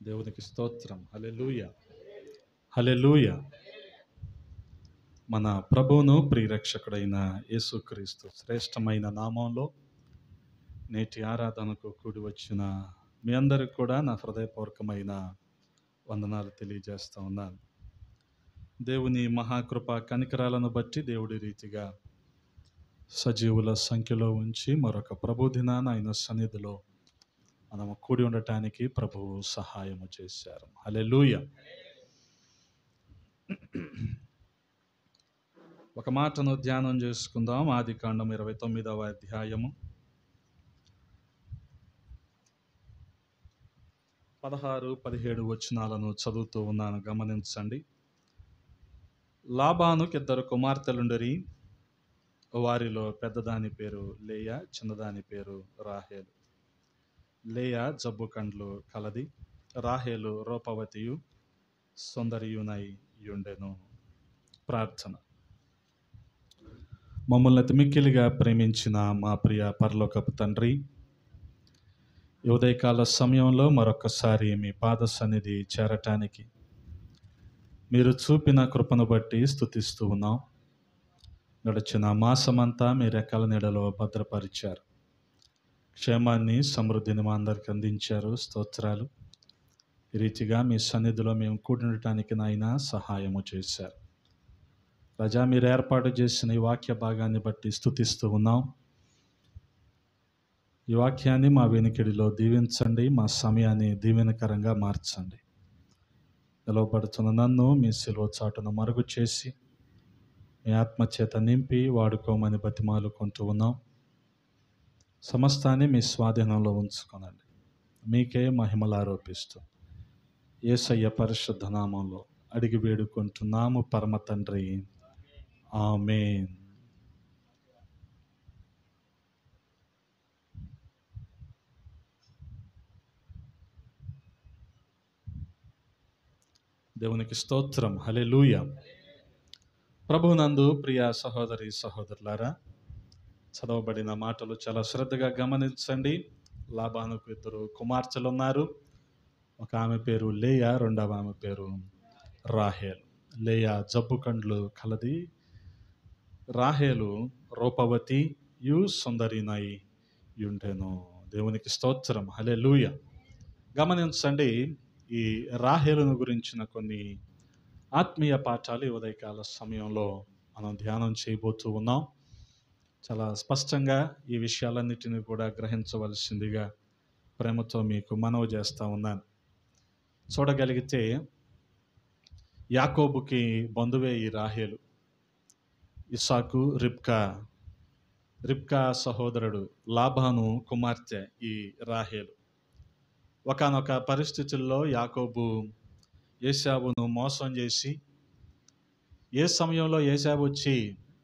దేవునికి స్తోత్రం. హల్లెలూయా, హల్లెలూయా. మన ప్రభువును ప్రియరక్షకుడైన యేసుక్రీస్తు శ్రేష్టమైన నామంలో నేటి ఆరాధనకు కూడి వచ్చిన మీ అందరికి కూడా నా హృదయపూర్వకమైన వందనాలు తెలియజేస్తా ఉన్నాను. దేవుని మహాకృప కనికరాలను బట్టి దేవుడి రీతిగా సజీవుల సంఖ్యలో ఉంచి మరొక ప్రభు దినాన ఆయన సన్నిధిలో మనము కూడి ఉండటానికి ప్రభువు సహాయము చేశారు. హల్లెలూయా. ఒక మాటను ధ్యానం చేసుకుందాం. ఆదికాండం 29వ అధ్యాయము 16, 17 వచనాలను చదువుతూ ఉన్నాను, గమనించండి. లాబానుకు 2 కుమార్తెలుండరి. వారిలో పెద్దదాని పేరు లేయా, చిన్నదాని పేరు రాహేలు. లేయా జబ్బు కండ్లు కలది, రాహేలు రూపవతియు సుందరియునై యుండెను. ప్రార్థన. మమ్మల్ని అతి మిక్కిలిగా ప్రేమించిన మా ప్రియ పరలోకపు తండ్రి, ఈ ఉదయకాల సమయంలో మరొకసారి మీ పాద సన్నిధి చేరటానికి మీరు చూపిన కృపను బట్టి స్తుతిస్తూ ఉన్నాం. గడిచిన మాసమంతా మీ రెక్కల నీడలో భద్రపరిచారు. క్షేమాన్ని, సమృద్ధిని మా అందరికి అందించారు. స్తోత్రాలు. ఈ రీతిగా మీ సన్నిధిలో మేము కూడినటానికి నాయన సహాయము చేశారు. ప్రజా మీరు ఏర్పాటు చేసిన ఈ వాక్య భాగాన్ని బట్టి స్తుతిస్తూ ఉన్నాం. ఈ వాక్యాన్ని మా వెనుకిడిలో దీవించండి, మా సమయాన్ని దీవెనకరంగా మార్చండి. నిలవబడుతున్న నన్ను మీ సిలువ చాటును మరుగు చేసి మీ ఆత్మచేత నింపి వాడుకోమని బతిమాలుకుంటూ ఉన్నాం. సమస్తాన్ని మీ స్వాధీనంలో ఉంచుకోనండి. మీకే మహిమలు ఆరోపిస్తూ యేసయ్య పరిశుద్ధ నామంలో అడిగి వేడుకుంటున్నాము పరమ తండ్రి, ఆమేన్. దేవునికి స్తోత్రం. హల్లెలూయా. ప్రభువునందు ప్రియ సహోదరి సహోదరులారా, చదవబడిన మాటలు చాలా శ్రద్ధగా గమనించండి. లాబానుకు 2 కుమార్తెలు ఉన్నారు. ఒక ఆమె పేరు లేయా, రెండవ ఆమె పేరు రాహేలు. లేయా జబ్బు కండ్లు కలది, రాహేలు రూపవతి యు సుందరినై యుండెను. దేవునికి స్తోత్రం. హల్లెలూయా. గమనించండి, ఈ రాహేలును గురించిన కొన్ని ఆత్మీయ పాఠాలు ఈ ఉదయకాల సమయంలో మనం ధ్యానం చేయబోతూ ఉన్నాం. చాలా స్పష్టంగా ఈ విషయాలన్నిటిని కూడా గ్రహించవలసిందిగా ప్రేమతో మీకు మనవి చేస్తూ ఉన్నాను. చూడగలిగితే యాకోబుకి బంధువే ఈ రాహేలు. ఇస్సాకు, రిబ్కా సహోదరుడు లాబాను కుమార్తె ఈ రాహేలు. ఒకానొక పరిస్థితుల్లో యాకోబు ఏశావును మోసం చేసి, ఏ సమయంలో ఏశావు వచ్చి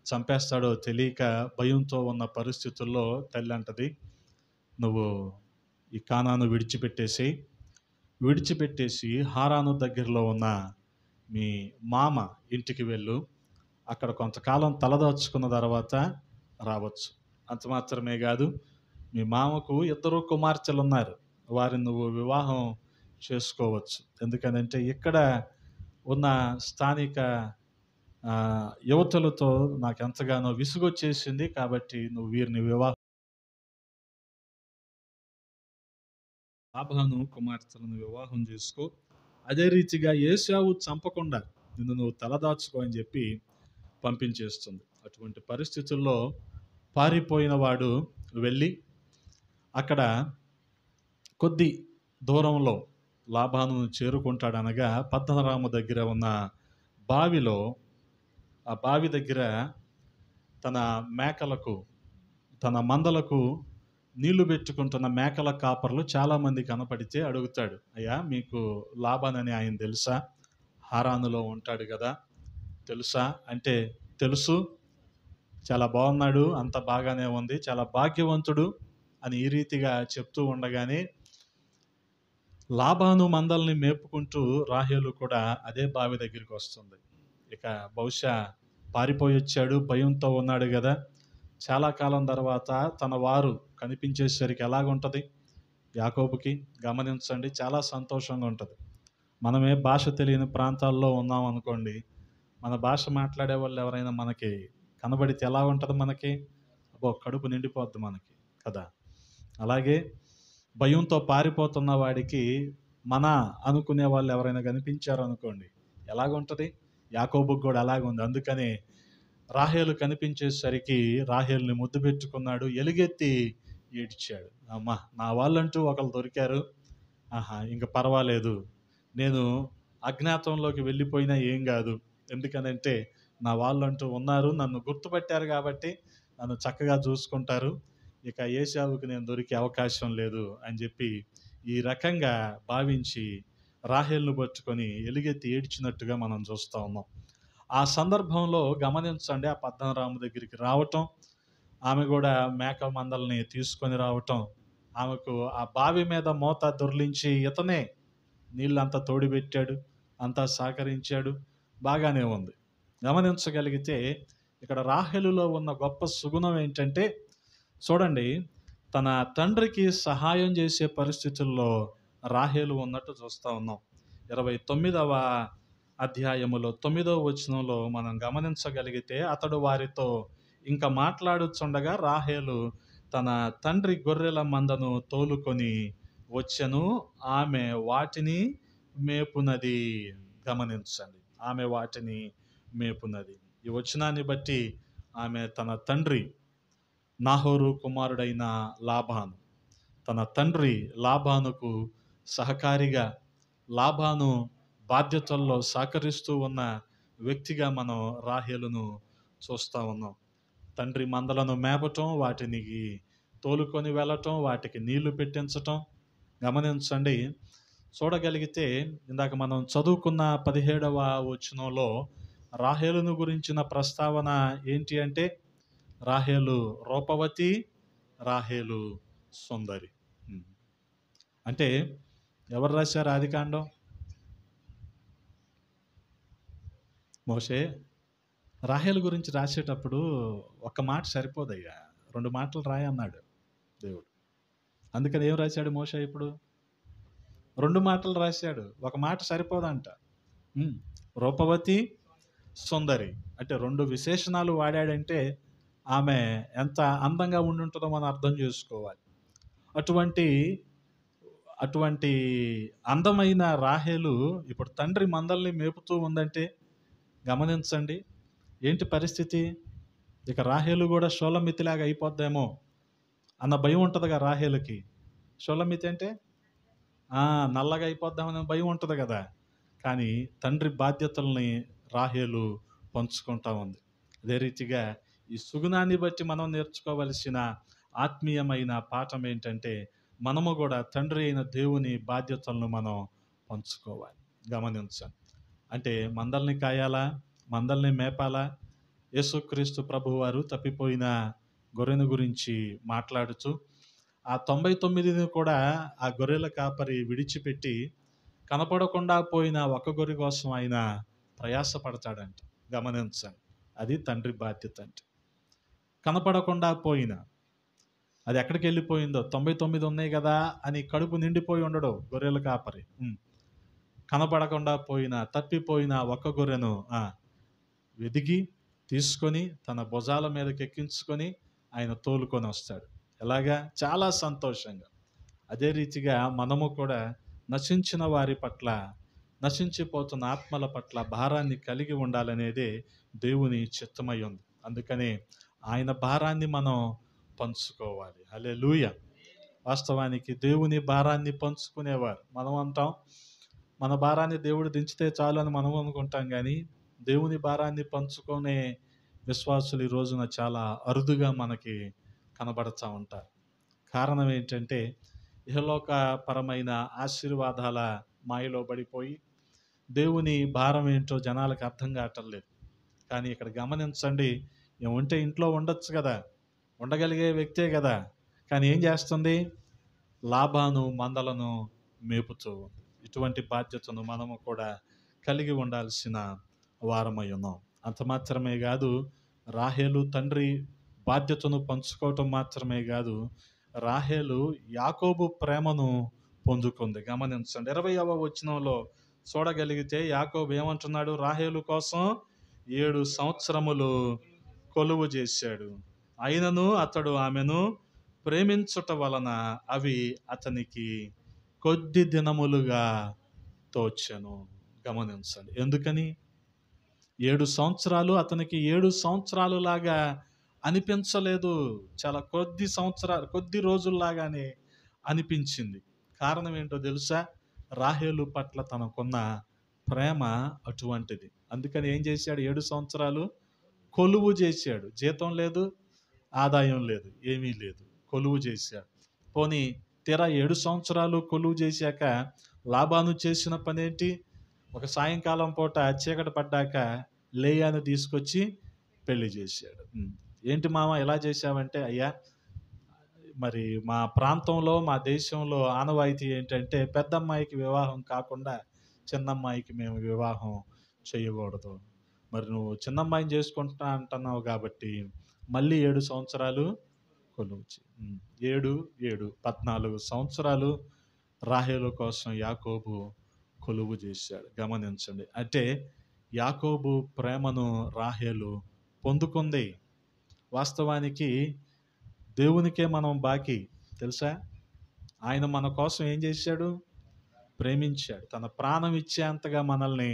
చంపేస్తాడో తెలియక భయంతో ఉన్న పరిస్థితుల్లో తల్లి అంటది, నువ్వు ఈ కానాను విడిచిపెట్టేసి హారాను దగ్గరలో ఉన్న మీ మామ ఇంటికి వెళ్ళు, అక్కడ కొంతకాలం తలదాచుకున్న తర్వాత రావచ్చు. అంత మాత్రమే కాదు, మీ మామకు 2 కుమార్తెలు ఉన్నారు, వారిని నువ్వు వివాహం చేసుకోవచ్చు. ఎందుకనంటే ఇక్కడ ఉన్న స్థానిక యువతులతో నాకు ఎంతగానో విసుగొచ్చేసింది, కాబట్టి నువ్వు వీరిని లాబాను కుమార్తెలను వివాహం చేసుకో, అదే రీతిగా ఏశావు చంపకుండా నిన్ను నువ్వు తలదాచుకో అని చెప్పి పంపించేస్తుంది. అటువంటి పరిస్థితుల్లో పారిపోయిన వాడు వెళ్ళి అక్కడ కొద్ది దూరంలో లాబాను చేరుకుంటాడనగా పద్దనరాము దగ్గర ఉన్న బావిలో, ఆ బావి దగ్గర తన మందలకు నీళ్లు పెట్టుకుంటున్న మేకల కాపర్లు చాలామంది కనపడితే అడుగుతాడు, అయ్యా మీకు లాబాన్ అని ఆయన తెలుసా? హారానులో ఉంటాడు కదా, తెలుసా అంటే తెలుసు, చాలా బాగున్నాడు, అంత బాగానే ఉంది, చాలా భాగ్యవంతుడు అని ఈ రీతిగా చెప్తూ ఉండగానే లాబాను మందల్ని మేపుకుంటూ రాహేలు కూడా అదే బావి దగ్గరికి వస్తుంది. ఇక బహుశా పారిపోయి వచ్చాడు, భయంతో ఉన్నాడు కదా, చాలా కాలం తర్వాత తన వారు కనిపించేసరికి ఎలాగుంటుంది, యాకోబుకి. గమనించండి, చాలా సంతోషంగా ఉంటుంది. మనమే భాష తెలియని ప్రాంతాల్లో ఉన్నాం అనుకోండి, మన భాష మాట్లాడే వాళ్ళు ఎవరైనా మనకి కనబడితే ఎలా ఉంటుంది మనకి? అబ్బో, కడుపు నిండిపోద్ది మనకి కదా. అలాగే భయంతో పారిపోతున్న వాడికి మన అనుకునే వాళ్ళు ఎవరైనా కనిపించారు అనుకోండి, ఎలాగుంటుంది? యాకోబుకి కూడా అలాగుంది. అందుకని రాహేలు కనిపించేసరికి రాహేలుని ముద్దు పెట్టుకున్నాడు, ఎలుగెత్తి ఏడ్చాడు. అమ్మా, నా వాళ్ళంటూ ఒకరు దొరికారు, ఆహా ఇంక పర్వాలేదు, నేను అజ్ఞాతంలోకి వెళ్ళిపోయినా ఏం కాదు, ఎందుకనంటే నా వాళ్ళంటూ ఉన్నారు, నన్ను గుర్తుపట్టారు కాబట్టి నన్ను చక్కగా చూసుకుంటారు, ఇక ఏశావుకి నేను దొరికే అవకాశం లేదు అని చెప్పి ఈ రకంగా భావించి రాహేలును పట్టుకొని ఎలుగెత్తి ఏడ్చినట్టుగా మనం చూస్తూ ఉన్నాం. ఆ సందర్భంలో గమనించండి, ఆ పద్మనారాము దగ్గరికి రావటం, ఆమె కూడా మేక మందల్ని తీసుకొని రావటం, ఆమెకు ఆ బావి మీద మోత దొర్లించి ఇతనే నీళ్ళంతా తోడిపెట్టాడు, అంతా సహకరించాడు, బాగానే ఉంది. గమనించగలిగితే ఇక్కడ రాహేలులో ఉన్న గొప్ప సుగుణం ఏంటంటే, చూడండి, తన తండ్రికి సహాయం చేసే పరిస్థితుల్లో రాహేలు ఉన్నట్టు చూస్తూ ఉన్నాం. 29వ అధ్యాయములో 9వ వచనంలో మనం గమనించగలిగితే, అతడు వారితో ఇంకా మాట్లాడుచుండగా రాహేలు తన తండ్రి గొర్రెల మందను తోలుకొని వచ్చెను, ఆమె వాటిని మేపునది. గమనించండి, ఆమె వాటిని మేపునది. ఈ వచనాన్ని బట్టి ఆమె తన తండ్రి నాహోరు కుమారుడైన లాబాను, తన తండ్రి లాబానుకు సహకారిగా, లాబాను బాధ్యతల్లో సహకరిస్తూ ఉన్న వ్యక్తిగా మనం రాహేలును చూస్తూ ఉన్నాం. తండ్రి మందలను మేపటం, వాటిని తోలుకొని వెళ్ళటం, వాటికి నీళ్లు పెట్టించటం. గమనించండి, చూడగలిగితే ఇందాక మనం చదువుకున్న 17వ వచనంలో రాహేలును గురించిన ప్రస్తావన ఏంటి అంటే, రాహేలు రూపవతి, రాహేలు సుందరి. అంటే ఎవరు రాశారు ఆదికాండం? మోషే. రాహేలు గురించి రాసేటప్పుడు ఒక మాట సరిపోదయ్యా, 2 మాటలు రాయన్నాడు దేవుడు. అందుకని ఏం రాశాడు మోషే? ఇప్పుడు 2 మాటలు రాశాడు, ఒక మాట సరిపోదంట. రూపవతి, సుందరి అంటే 2 విశేషణాలు వాడాడంటే ఆమె ఎంత అందంగా ఉండుంటుందో మనం అర్థం చేసుకోవాలి. అటువంటి అటువంటి అందమైన రాహేలు ఇప్పుడు తండ్రి మందల్ని మేపుతూ ఉందంటే గమనించండి, ఏంటి పరిస్థితి? ఇక రాహేలు కూడా షోలమితిలాగా అయిపోద్దేమో అన్న భయం ఉంటుందిగా రాహేలుకి. షోలమితి అంటే నల్లగా అయిపోద్దామని భయం ఉంటుంది కదా. కానీ తండ్రి బాధ్యతల్ని రాహేలు పంచుకుంటా ఉంది. అదే రీతిగా ఈ సుగుణాన్ని బట్టి మనం నేర్చుకోవలసిన ఆత్మీయమైన పాఠం ఏంటంటే, మనము కూడా తండ్రి అయిన దేవుని బాధ్యతలను మనం పంచుకోవాలి. గమనించండి, అంటే మందల్ని కాయాలా, మందల్ని మేపాలా? యేసుక్రీస్తు ప్రభువారు తప్పిపోయిన గొర్రెను గురించి మాట్లాడుతూ ఆ 99ని కూడా ఆ గొర్రెల కాపరి విడిచిపెట్టి కనపడకుండా పోయిన ఒక గొర్రె కోసం ఆయన ప్రయాసపడతాడంట. గమనించండి, అది తండ్రి బాధ్యత. అంటే కనపడకుండా పోయిన, అది ఎక్కడికి వెళ్ళిపోయిందో, 99 ఉన్నాయి కదా అని కడుపు నిండిపోయి ఉండడు గొర్రెల కాపరి. కనపడకుండా పోయిన, తప్పిపోయిన ఒక్క గొర్రెను వెదికి తీసుకొని తన భుజాల మీదకి ఎక్కించుకొని ఆయన తోలుకొని వస్తాడు. ఎలాగా? చాలా సంతోషంగా. అదే రీతిగా మనము కూడా నశించిన వారి పట్ల, నశించిపోతున్న ఆత్మల పట్ల భారాన్ని కలిగి ఉండాలనేదే దేవుని చిత్తమై ఉంది. అందుకని ఆయన భారాన్ని మనం పంచుకోవాలి. హల్లెలూయా. వాస్తవానికి దేవుని భారాన్ని పంచుకునేవారు మనం అంటాం, మన భారాన్ని దేవుడు దించితే చాలు అని మనం అనుకుంటాం. కానీ దేవుని భారాన్ని పంచుకునే విశ్వాసులు ఈ రోజున చాలా అరుదుగా మనకి కనబడుతూ ఉంటారు. కారణం ఏంటంటే, ఇహలోకపరమైన ఆశీర్వాదాల మాయలో పడిపోయి దేవుని భారం ఏంటో జనాలకు అర్థం కావటం లేదు. కానీ ఇక్కడ గమనించండి, ఏముంటే ఇంట్లో ఉండొచ్చు కదా, ఉండగలిగే వ్యక్తే కదా. కానీ ఏం చేస్తుంది? లాబాను మందలను మేపుతూ ఉంది. ఇటువంటి బాధ్యతను మనము కూడా కలిగి ఉండాల్సిన వారమై ఉన్నాం. అంత మాత్రమే కాదు, రాహేలు తండ్రి బాధ్యతను పంచుకోవటం మాత్రమే కాదు, రాహేలు యాకోబు ప్రేమను పొందుకుంది. గమనించండి 20వ వచనంలో చూడగలిగితే యాకోబు ఏమంటున్నాడు? రాహేలు కోసం 7 సంవత్సరములు కొలువు చేశాడు. అయినను అతడు ఆమెను ప్రేమించుట వలన అవి అతనికి కొద్ది దినములుగా తోచెను. గమనించండి. ఎందుకని? 7 సంవత్సరాలు అతనికి 7 సంవత్సరాలు లాగా అనిపించలేదు. చాలా కొద్ది రోజుల్లాగానే అనిపించింది. కారణం ఏంటో తెలుసా? రాహేలు పట్ల తనకున్న ప్రేమ అటువంటిది. అందుకని ఏం చేశాడు? 7 సంవత్సరాలు కొలువు చేశాడు. జీతం లేదు, ఆదాయం లేదు, ఏమీ లేదు. కొలువు చేశాడు. పోనీ తీరా 7 సంవత్సరాలు కొలువు చేశాక లాబాను చేసిన పనేంటి? ఒక సాయంకాలం పూట చీకటి పడ్డాక లేయాను తీసుకొచ్చి పెళ్లి చేశాడు. ఏంటి మామ ఇలా చేశావంటే, అయ్యా మరి మా ప్రాంతంలో, మా దేశంలో ఆనవాయితీ ఏంటంటే పెద్దమ్మాయికి వివాహం కాకుండా చిన్నమ్మాయికి మేము వివాహం చేయకూడదు. మరి నువ్వు చిన్నమ్మాయిని చేసుకుంటా అంటున్నావు కాబట్టి మళ్ళీ 7 సంవత్సరాలు కొలువు 7 7 14 సంవత్సరాలు రాహేలు కోసం యాకోబు కొలువు చేశాడు. గమనించండి. అంటే యాకోబు ప్రేమను రాహేలు పొందుకుంది. వాస్తవానికి దేవునికే మనం బాకీ, తెలుసా? ఆయన మన కోసం ఏం చేశాడు? ప్రేమించాడు. తన ప్రాణం ఇచ్చేంతగా మనల్ని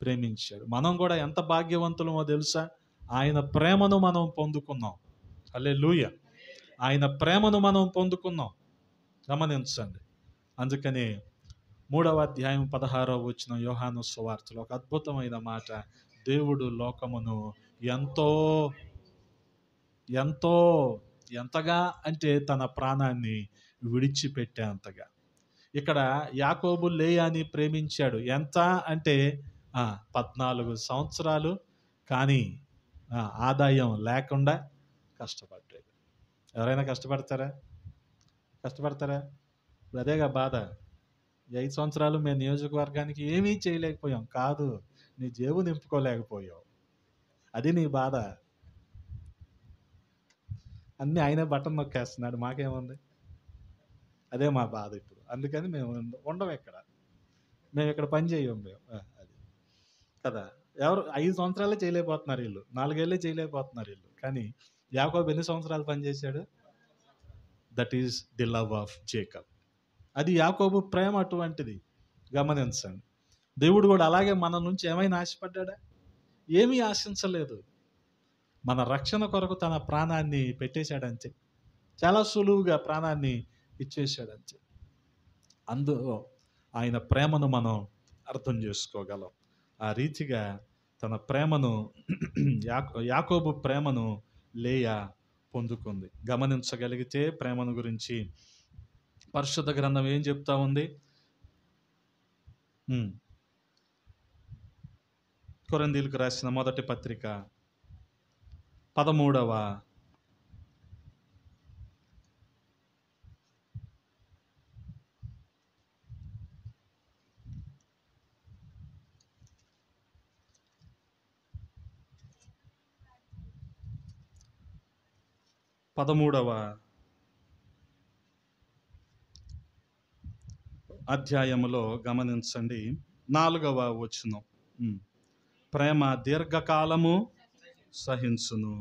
ప్రేమించాడు. మనం కూడా ఎంత భాగ్యవంతులమో తెలుసా? ఆయన ప్రేమను మనం పొందుకున్నాం. హల్లెలూయా. ఆయన ప్రేమను మనం పొందుకున్నాం. గమనించండి. అందుకని 3వ అధ్యాయం 16వ వచనం యోహాను సువార్తలో ఒక అద్భుతమైన మాట. దేవుడు లోకమును ఎంతో ఎంతో ఎంతగా అంటే తన ప్రాణాన్ని విడిచిపెట్టేంతగా. ఇక్కడ యాకోబు లేయాని ప్రేమించాడు. ఎంత అంటే 14 సంవత్సరాలు, కానీ ఆదాయం లేకుండా కష్టపడ్డాడు. ఎవరైనా కష్టపడతారా? అదేగా బాధ. 5 సంవత్సరాలు మేము నియోజకవర్గానికి ఏమీ చేయలేకపోయాం. కాదు, నీ జేబు నింపుకోలేకపోయావు. అది నీ బాధ. అన్నీ ఆయనే బటన్ నొక్కేస్తున్నాడు, మాకేముంది? అదే మా బాధ ఇప్పుడు. అందుకని మేము ఉండం ఇక్కడ. మేము ఇక్కడ పని చేయం మేము. అది కదా. ఎవరు 5 సంవత్సరాలే చేయలేకపోతున్నారు వీళ్ళు, 4 ఏళ్ళే చేయలేకపోతున్నారు వీళ్ళు. కానీ యాకోబు ఎన్ని సంవత్సరాలు పనిచేశాడు? That is the love of Jacob. అది యాకోబు ప్రేమ అటువంటిది. గమనించండి. దేవుడు కూడా అలాగే మన నుంచి ఏమైనా ఆశపడ్డా? ఏమీ ఆశించలేదు. మన రక్షణ కొరకు తన ప్రాణాన్ని పెట్టేశాడంతే. చాలా సులువుగా ప్రాణాన్ని ఇచ్చేశాడంతే. అందులో ఆయన ప్రేమను మనం అర్థం చేసుకోగలం. ఆ రీతిగా తన ప్రేమను యాకోబు ప్రేమను లేయా పొందుకుంది. గమనించగలిగితే ప్రేమను గురించి పరిశుద్ధ గ్రంథం ఏం చెప్తా ఉంది? కొరింథీయులకు రాసిన మొదటి పత్రిక 13వ అధ్యాయములో గమనించండి 4వ వచనం. ప్రేమ దీర్ఘకాలము సహించును,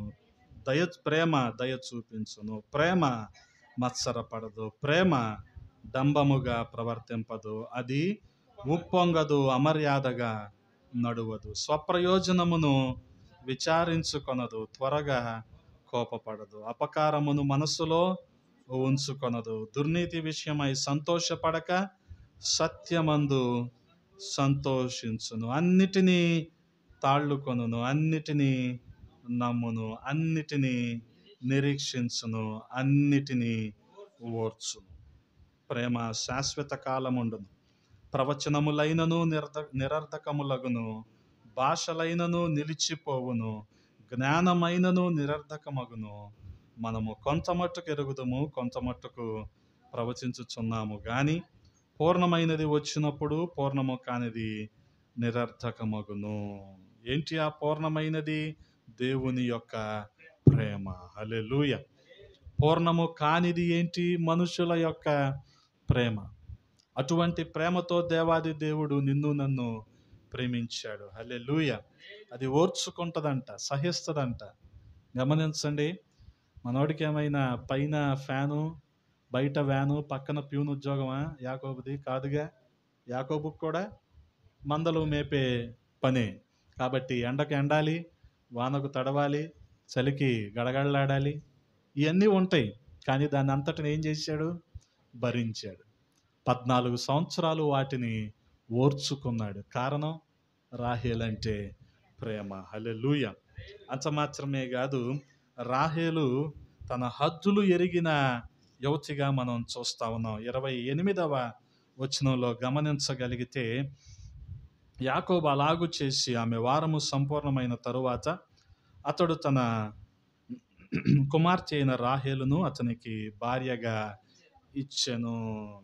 ప్రేమ దయ చూపించును, ప్రేమ మత్సరపడదు, ప్రేమ డంబముగా ప్రవర్తింపదు, అది ఉప్పొంగదు, అమర్యాదగా నడువదు, స్వప్రయోజనమును విచారించుకొనదు, త్వరగా కోపపడదు, అపకారమును మనసులో ఉంచుకొనదు, దుర్నీతి విషయమై సంతోషపడక సత్యమందు సంతోషించును, అన్నిటినీ తాళ్ళుకొనును, అన్నిటినీ నమ్మును, అన్నిటినీ నిరీక్షించును, అన్నిటినీ ఓర్చును. ప్రేమ శాశ్వత కాలముండును. ప్రవచనములైనను నిరర్ధకములగును, భాషలైనను నిలిచిపోవును, జ్ఞానమైనను నిరర్ధకమగును. మనము కొంత మట్టుకు ఎరుగుదము, కొంత మట్టుకు ప్రవచించుచున్నాము గాని పూర్ణమైనది వచ్చినప్పుడు పూర్ణము కానిది నిరర్ధకమగును. ఏంటి ఆ పూర్ణమైనది? దేవుని యొక్క ప్రేమ. హల్లెలూయా. పూర్ణము కానిది ఏంటి? మనుషుల యొక్క ప్రేమ. అటువంటి ప్రేమతో దేవాది దేవుడు నిన్ను నన్ను ప్రేమించాడు. హల్లెలూయా. అది ఓర్చుకుంటదంట, సహిస్తదంట. గమనించండి, మనోడికి ఏమైనా పైన ఫ్యాను, బయట వ్యాను, పక్కన ప్యూన్ ఉద్యోగమా యాకోబుది? కాదుగా. యాకోబుకు కూడా మందలు మేపే పనే. కాబట్టి ఎండకు ఎండాలి, వానకు తడవాలి, చలికి గడగడలాడాలి, ఇవన్నీ ఉంటాయి. కానీ దాన్ని అంతటిని ఏం చేశాడు? భరించాడు. 14 సంవత్సరాలు వాటిని ఓర్చుకున్నాడు. కారణం రాహేల్ అంటే ప్రేమ. హల్లెలూయా. అంత మాత్రమే కాదు, రాహేలు తన హద్దులు ఎరిగిన యువతిగా మనం చూస్తా ఉన్నాం. 28వ వచనంలో గమనించగలిగితే, యాకోబు అలాగు చేసి ఆమె వారము సంపూర్ణమైన తరువాత అతడు తన కుమార్తె అయిన రాహేలును అతనికి భార్యగా ఇచ్చెను.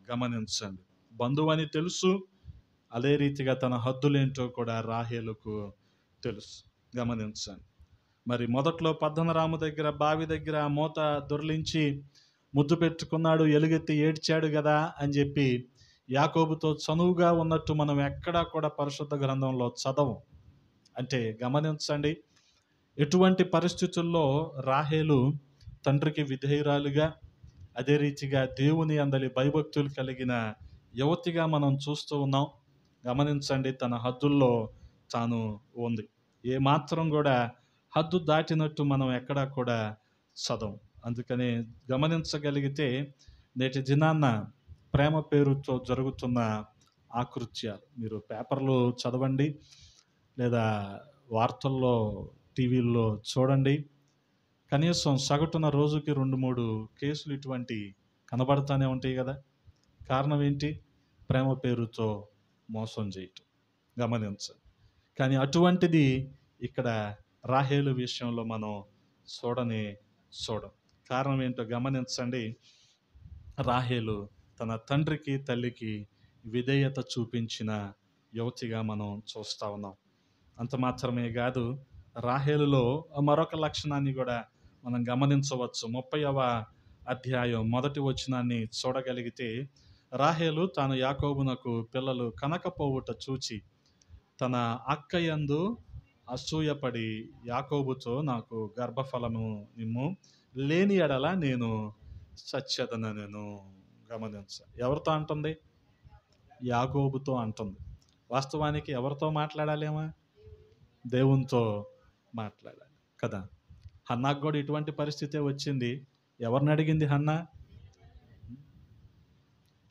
గమనించండి, బంధువని తెలుసు, అదే రీతిగా తన హద్దులేంటో కూడా రాహేలుకు తెలుసు. గమనించండి, మరి మొదట్లో పద్దనరాము దగ్గర బావి దగ్గర మూత దొర్లించి ముద్దు పెట్టుకున్నాడు, ఎలుగెత్తి ఏడ్చాడు కదా అని చెప్పి యాకోబుతో చనువుగా ఉన్నట్టు మనం ఎక్కడా కూడా పరిశుద్ధ గ్రంథంలో చదవం. అంటే గమనించండి, ఎటువంటి పరిస్థితుల్లో రాహేలు తండ్రికి విధేయురాలుగా, అదే రీతిగా దేవుని అందలి భయభక్తులు కలిగిన యువతిగా మనం చూస్తూ ఉన్నాం. గమనించండి, తన హద్దుల్లో తాను ఉంది. ఏమాత్రం కూడా హద్దు దాటినట్టు మనం ఎక్కడా కూడా చదవం. అందుకనే గమనించగలిగితే నేటి దినాన్న ప్రేమ పేరుతో జరుగుతున్న ఆకృత్యాలు మీరు పేపర్లు చదవండి, లేదా వార్తల్లో టీవీల్లో చూడండి. కనీసం సగటున రోజుకి 2-3 కేసులు ఇటువంటి కనబడతానే ఉంటాయి కదా. కారణం ఏంటి? ప్రేమ పేరుతో మోసం చేయటం. గమనించండి. కానీ అటువంటిది ఇక్కడ రాహేలు విషయంలో మనం చూడం. కారణం ఏంటో గమనించండి. రాహేలు తన తండ్రికి తల్లికి విధేయత చూపించిన యువతిగా మనం చూస్తూ ఉన్నాం. అంత మాత్రమే కాదు, రాహేలులో మరొక లక్షణాన్ని కూడా మనం గమనించవచ్చు. 30వ అధ్యాయం 1వ వచనాన్ని చూడగలిగితే, రాహేలు తాను యాకోబునకు పిల్లలు కనకపోవుట చూచి తన అక్కయందు అసూయపడి యాకోబుతో, నాకు గర్భఫలము నిమ్ము, లేని ఎడల నేను చచ్చెదనెను. గమనించ, ఎవరితో అంటుంది? యాకోబుతో అంటుంది. వాస్తవానికి ఎవరితో మాట్లాడాలేమో? దేవునితో మాట్లాడాలి కదా. హన్నాకు కూడా ఇటువంటి పరిస్థితే వచ్చింది. ఎవరిని అడిగింది హన్నా?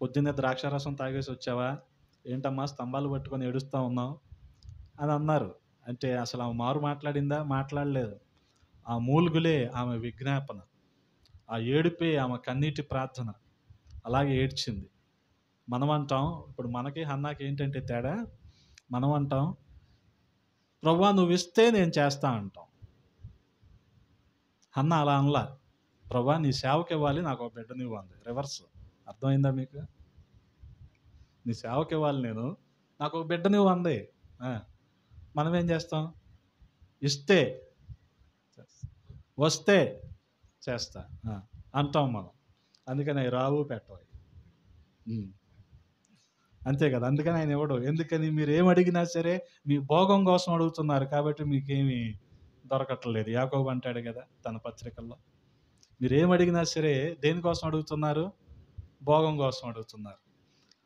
పొద్దున్నే ద్రాక్షారసం తాగేసి వచ్చావా, ఏంటమ్మా స్తంభాలు పట్టుకొని ఏడుస్తూ ఉన్నావు అని అన్నారు. అంటే అసలు ఆమె మారు మాట్లాడిందా? మాట్లాడలేదు. ఆ మూలుగులే ఆమె విజ్ఞాపన, ఆ ఏడుపే ఆమె కన్నీటి ప్రార్థన. అలాగే ఏడ్చింది. మనం అంటాం, ఇప్పుడు మనకి హన్నాకి ఏంటంటే తేడా, మనం అంటాం, ప్రభువా నువ్వు ఇస్తే నేను చేస్తా అంటాం. హన్నా అలా అనలా, ప్రభువా నీ సేవకి ఇవ్వాలి, నాకు ఒక బిడ్డనివ్వు అంది. రివర్స్. అర్థమైందా మీకు? నీ సేవకి ఇవ్వాలి నేను, నాకు ఒక బిడ్డనివ్వు అంది. మనం ఏం చేస్తాం? ఇస్తే, వస్తే చేస్తా అంటాం మనం. అందుకని అవి రావు పెట్టవు. అంతే కదా. అందుకని ఆయన ఇవ్వడు. ఎందుకని? మీరు ఏం అడిగినా సరే మీ భోగం కోసం అడుగుతున్నారు కాబట్టి మీకేమి దొరకట్లేదు. యాకోబు అంటాడు కదా తన పత్రికల్లో, మీరు ఏం అడిగినా సరే దేనికోసం అడుగుతున్నారు? భోగం కోసం అడుగుతున్నారు.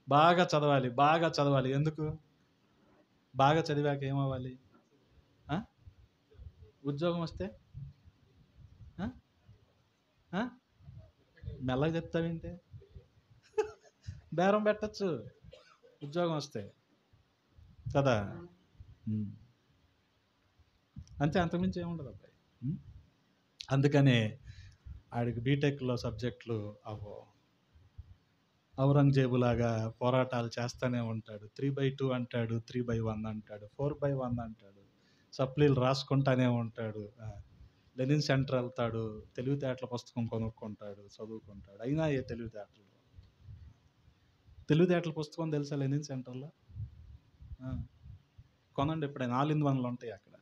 బాగా చదవాలి, బాగా చదవాలి. ఎందుకు? బాగా చదివాక ఏమవ్వాలి? ఉద్యోగం వస్తే మెల్లగా చెప్తావేంటి? బేరం పెట్టచ్చు ఉద్యోగం వస్తే కదా. అంతే, అంతకుమించి ఏముండదు అబ్బాయి. అందుకనే ఆడికి బీటెక్లో సబ్జెక్టులు అవ్వో. ఔరంగజేబులాగా పోరాటాలు చేస్తూనే ఉంటాడు. 3/2 అంటాడు, 3/1 అంటాడు, 4/1 అంటాడు, సప్లీలు రాసుకుంటానే ఉంటాడు. లెనిన్ సెంటర్ వెళ్తాడు, తెలివితేటల పుస్తకం కొనుక్కుంటాడు, చదువుకుంటాడు. అయినా ఏ తెలివితేటల పుస్తకం తెలుసా లెనిన్ సెంటర్లో? కొనండి ఎప్పుడైనా, ఆల్ ఇన్ వన్లు ఉంటాయి అక్కడ.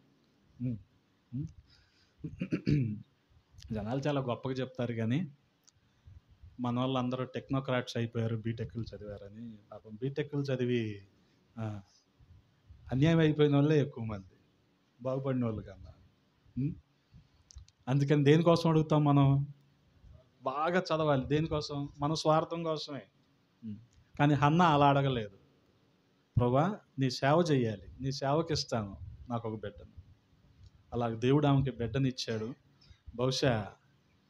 జనాలు చాలా గొప్పగా చెప్తారు కానీ మన వాళ్ళందరూ టెక్నోక్రాట్స్ అయిపోయారు, బీటెక్లు చదివారని. పాపం బీటెక్లు చదివి ఆ, అన్యాయం అయిపోయిన వాళ్ళే ఎక్కువ మంది, బాగుపడిన వాళ్ళు కన్నా. ఉం? అందుకని దేనికోసం అడుగుతాం మనం? బాగా చదవాలి. దేనికోసం? మన స్వార్థం కోసమే. ఉం. కానీ హన్న అలా అడగలేదు. ప్రభా, నీ సేవ చేయాలి, నీ సేవకి ఇస్తాను నాకు ఒక బిడ్డను. అలాగ దేవుడు ఆమెకి బిడ్డనిచ్చాడు. బహుశా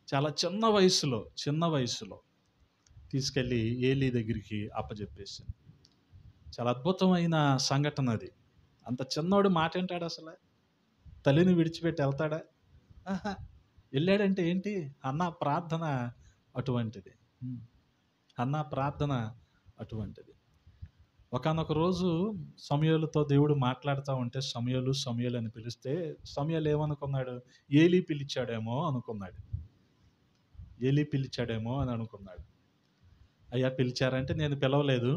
చాలా చిన్న వయసులో తీసుకెళ్ళి ఏలీ దగ్గరికి అప్పచెప్పేసింది. చాలా అద్భుతమైన సంఘటన అది. అంత చిన్నోడు మాట వింటాడు అసలు? తల్లిని విడిచిపెట్టి వెళ్తాడా? ఆహా. వెళ్ళాడంటే ఏంటి? అన్న ప్రార్థన అటువంటిది. అన్న ప్రార్థన అటువంటిది. ఒకానొక రోజు సమూయేలుతో దేవుడు మాట్లాడుతూ ఉంటే, సమూయేలు సమూయేలు అని పిలిస్తే సమూయేలు ఏమనుకున్నాడు? ఏలీ పిలిచాడేమో అనుకున్నాడు. ఏలీ పిలిచాడేమో అని అనుకున్నాడు. అయ్యా పిలిచారంటే, నేను పిలవలేదు.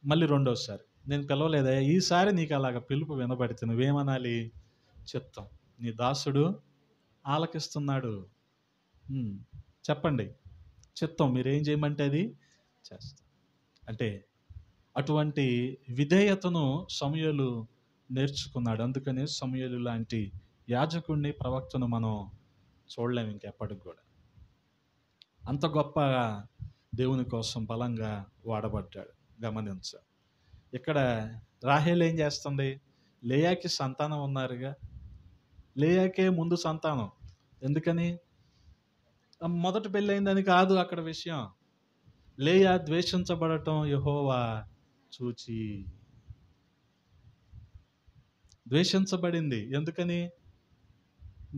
మళ్ళీ రెండోసారి, నేను పిలవలేదయ్యా, ఈసారి నీకు అలాగ పిలుపు వినబడితే నువ్వేమనాలి? చిత్తం, నీ దాసుడు ఆలకిస్తున్నాడు. చెప్పండి, చిత్తం, మీరేం చేయమంటే అది చేస్తా. అంటే అటువంటి విధేయతను సమూయేలు నేర్చుకున్నాడు. అందుకని సమూయేలు లాంటి యాజకుడిని, ప్రవక్తను మనం చూడలేము ఇంకెప్పటికి కూడా. అంత గొప్పగా దేవుని కోసం బలంగా వాడబడ్డాడు. గమనించ. ఇక్కడ రాహేల్ ఏం చేస్తుంది? లేయాకి సంతానం ఉన్నారుగా, లేయాకే ముందు సంతానం. ఎందుకని? మొదటి పెళ్ళయిందని కాదు అక్కడ విషయం. లేయా ద్వేషించబడటం యెహోవా చూచి. ద్వేషించబడింది. ఎందుకని?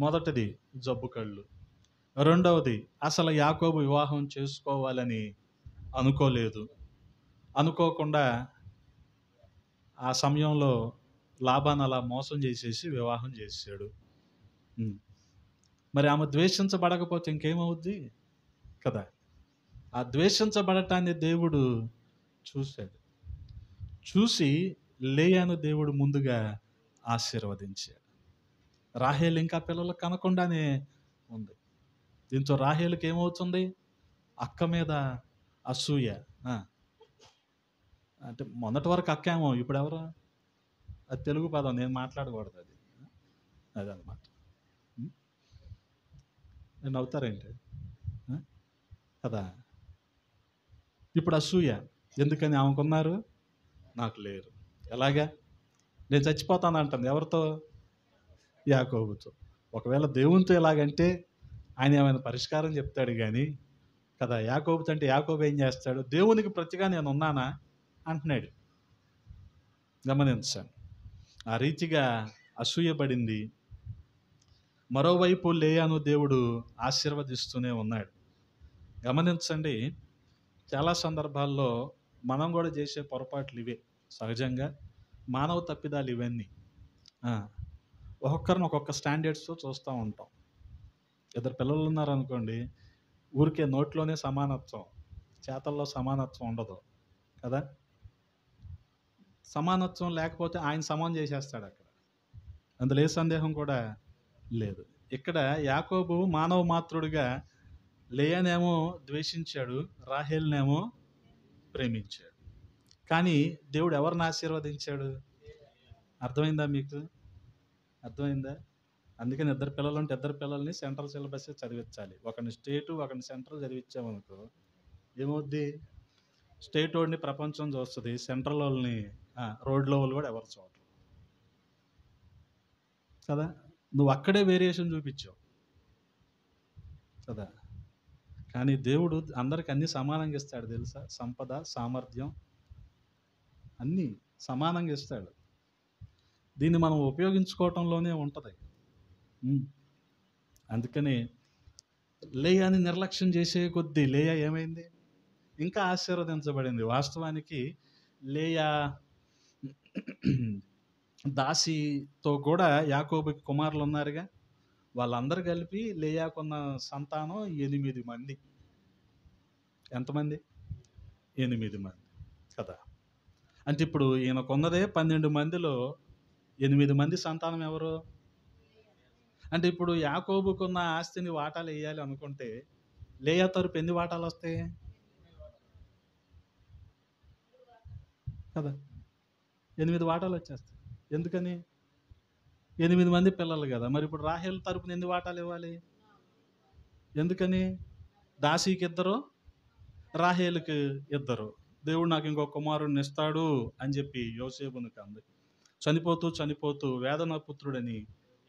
మొదటిది జబ్బు కళ్ళు, రెండవది అసలు యాకోబు వివాహం చేసుకోవాలని అనుకోలేదు. అనుకోకుండా ఆ సమయంలో లాబాను అలా మోసం చేసేసి వివాహం చేశాడు. మరి ఆమె ద్వేషించబడకపోతే ఇంకేమవుద్ది కదా? ఆ ద్వేషించబడటాన్ని దేవుడు చూశాడు. చూసి లేయాను దేవుడు ముందుగా ఆశీర్వదించాడు. రాహేలు ఇంకా పిల్లలు కనకుండానే ఉంది. దీంతో రాహేలుకి ఏమవుతుంది? అక్క మీద అసూయ. అంటే మొన్నటి వరకు అక్క ఏమో, ఇప్పుడు ఎవరు? అది తెలుగు పదం, నేను మాట్లాడకూడదు అది. అదనమాట. నేను నవ్వుతారేంటి కదా? ఇప్పుడు అసూయ. ఎందుకని? ఆమెకున్నారు, నాకు లేరు. ఎలాగా? నేను చచ్చిపోతాను అంటుంది. ఎవరితో? యాకోబుతో. ఒకవేళ దేవునితో ఎలాగంటే ఆయన ఏమైనా పరిష్కారం చెప్తాడు కానీ కదా. యాకోబుతో అంటే యాకోబు ఏం చేస్తాడు? దేవునికి ప్రతిగా నేను ఉన్నానా అంటున్నాడు. గమనించాను. ఆ రీతిగా అసూయపడింది. మరోవైపు లేయాను దేవుడు ఆశీర్వదిస్తూనే ఉన్నాడు. గమనించండి, చాలా సందర్భాల్లో మనం కూడా చేసే పొరపాట్లు ఇవే. సహజంగా మానవ తప్పిదాలు ఇవన్నీ. ఒక్కొక్కరిని ఒక్కొక్క స్టాండర్డ్స్తో చూస్తూ ఉంటాం. ఇద్దరు పిల్లలు ఉన్నారనుకోండి, ఊరికే నోట్లోనే సమానత్వం, చేతల్లో సమానత్వం ఉండదు కదా. సమానత్వం లేకపోతే ఆయన సమానం చేసేస్తాడు అక్కడ, అందులో ఏ సందేహం కూడా లేదు. ఇక్కడ యాకోబు మానవ మాత్రుడిగా లేయానేమో ద్వేషించాడు, రాహేల్నేమో ప్రేమించాడు. కానీ దేవుడు ఎవరిని ఆశీర్వదించాడు? అర్థమైందా మీకు? అర్థమైందా? అందుకని ఇద్దరు పిల్లలు ఉంటే ఇద్దరు పిల్లల్ని సెంట్రల్ సిలబస్ చదివించాలి. ఒకరిని స్టేటు, ఒకరిని సెంట్రల్ చదివించామనుకో ఏమవుద్ది? స్టేట్ వాడిని ప్రపంచం చూస్తుంది, సెంట్రల్ వాళ్ళని రోడ్లో వాళ్ళు కూడా ఎవరు చూడరు కదా. నువ్వు అక్కడే వేరియేషన్ చూపించావు కదా. కానీ దేవుడు అందరికి అన్నీ సమానంగా ఇస్తాడు తెలుసా. సంపద, సామర్థ్యం అన్నీ సమానంగా ఇస్తాడు. దీన్ని మనం ఉపయోగించుకోవటంలోనే ఉంటుంది. అందుకని లేయాని నిర్లక్ష్యం చేసే కొద్దీ లేయా ఏమైంది? ఇంకా ఆశీర్వదించబడింది. వాస్తవానికి లేయా దాసితో కూడా యాకోబుకి కుమారులు ఉన్నారుగా, వాళ్ళందరూ కలిపి లేయాకున్న సంతానం 8 మంది. ఎంతమంది? 8 మంది కదా. అంటే ఇప్పుడు ఈయనకున్నదే 12 మందిలో 8 మంది సంతానం ఎవరు? అంటే ఇప్పుడు యాకోబుకున్న ఆస్తిని వాటాలు వేయాలి అనుకుంటే లేయా తరపు ఎన్ని వాటాలు వస్తాయి కదా? 8 వాటాలు వచ్చేస్తాయి. ఎందుకని? 8 మంది పిల్లలు కదా. మరి ఇప్పుడు రాహేల్ తరపున ఎన్ని వాటాలు ఇవ్వాలి? ఎందుకని? దాసీకి ఇద్దరు, రాహేలుకి ఇద్దరు. దేవుడు నాకు ఇంకో కుమారుడిని ఇస్తాడు అని చెప్పి యోసేపుని కంది. చనిపోతూ చనిపోతూ వేదన పుత్రుడని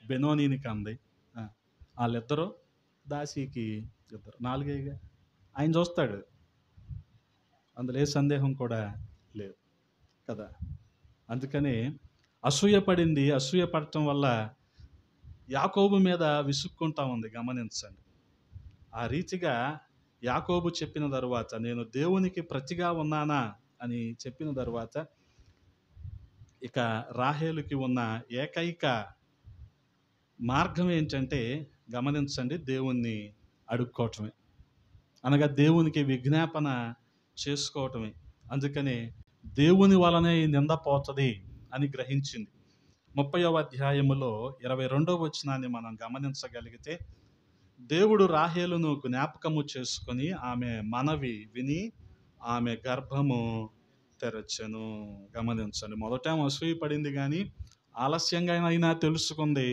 బెనోనీని కంది. ఆ, వాళ్ళిద్దరూ దాసీకి ఇద్దరు, నాలుగేగా. ఆయన చూస్తాడు, అందులో ఏ సందేహం కూడా లేదు కదా. అందుకని అసూయ పడింది. అసూయ పడటం వల్ల యాకోబు మీద విసుక్కుంటా ఉంది. గమనించండి. ఆ రీతిగా యాకోబు చెప్పిన తరువాత, నేను దేవునికి ప్రతిగా ఉన్నానా అని చెప్పిన తరువాత, ఇక రాహేలుకి ఉన్న ఏకైక మార్గం ఏంటంటే, గమనించండి, దేవుణ్ణి అడుక్కోవటమే, అనగా దేవునికి విజ్ఞాపన చేసుకోవటమే. అందుకనే దేవుని వలనే ఈ నింద పోతుంది అని గ్రహించింది. 30వ అధ్యాయములో 22వ వచనాన్ని మనం గమనించగలిగితే, దేవుడు రాహేలును జ్ఞాపకము చేసుకొని ఆమె మనవి విని ఆమె గర్భము తెరచెను. గమనించండి, మొదట అసూయ పడింది కానీ ఆలస్యంగా అయినా తెలుసుకుంది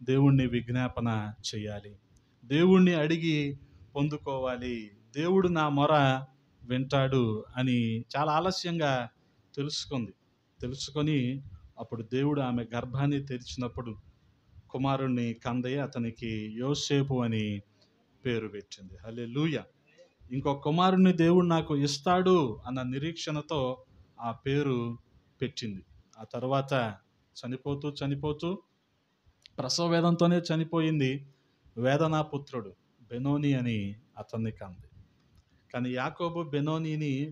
దేవుణ్ణి విజ్ఞాపన చేయాలి, దేవుణ్ణి అడిగి పొందుకోవాలి, దేవుడు నా మొర వింటాడు అని చాలా ఆలస్యంగా తెలుసుకొని అప్పుడు దేవుడు ఆమె గర్భాన్ని తెరిచినప్పుడు కుమారుణ్ణి కంది. అతనికి యోసేపు అని పేరు పెట్టింది. హల్లెలూయా. ఇంకో కుమారుణ్ణి దేవుడు నాకు ఇస్తాడు అన్న నిరీక్షణతో ఆ పేరు పెట్టింది. ఆ తర్వాత చనిపోతూ ప్రసవ వేదంతోనే చనిపోయింది. వేదనా పుత్రుడు బెనోని అని అతన్ని కంది. కానీ యాకోబు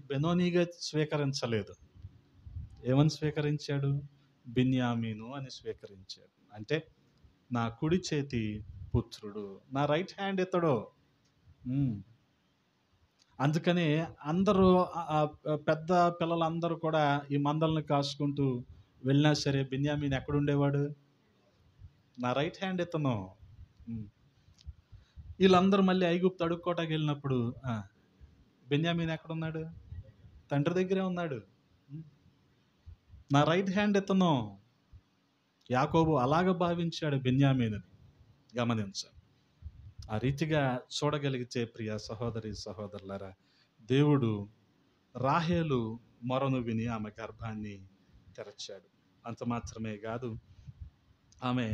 బెనోనీగా స్వీకరించలేదు. ఏమని స్వీకరించాడు? బిన్యామీను అని స్వీకరించాడు. అంటే నా కుడి చేతి పుత్రుడు, నా రైట్ హ్యాండ్ ఇతడు. అందుకనే అందరూ, పెద్ద పిల్లలందరూ కూడా ఈ మందలను కాసుకుంటూ వెళ్ళినా సరే బిన్యామీన్ ఎక్కడుండేవాడు? నా రైట్ హ్యాండ్ ఇతను. వీళ్ళందరూ మళ్ళీ ఐగుప్తు అడుక్కోటాకి వెళ్ళినప్పుడు బెన్యామీన్ ఎక్కడున్నాడు? తండ్రి దగ్గరే ఉన్నాడు. నా రైట్ హ్యాండ్ ఇతను. యాకోబు అలాగ భావించాడు బెన్యామీనుని. గమనించాలి. ఆ రీతిగా చూడగలిగితే ప్రియ సహోదరి సహోదరులారా, దేవుడు రాహేలు మొరను విని ఆమె గర్భాన్ని తెరచాడు. అంత మాత్రమే కాదు, ఆమె